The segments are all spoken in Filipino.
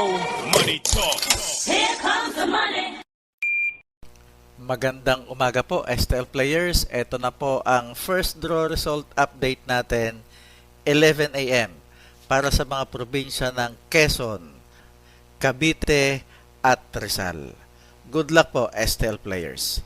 Money talk. Here comes the money. Magandang umaga po, STL players. Ito na po ang first draw result update natin 11 a.m. para sa mga probinsya ng Quezon, Cavite at Rizal. Good luck po, STL players.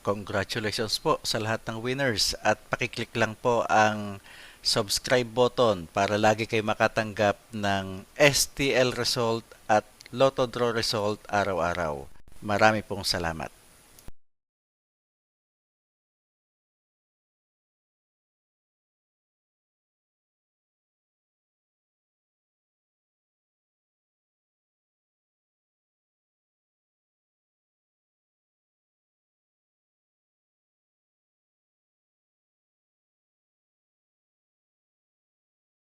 Congratulations po sa lahat ng winners at pakiclick lang po ang subscribe button para lagi kayo makatanggap ng STL result at Lotto Draw result araw-araw. Marami pong salamat.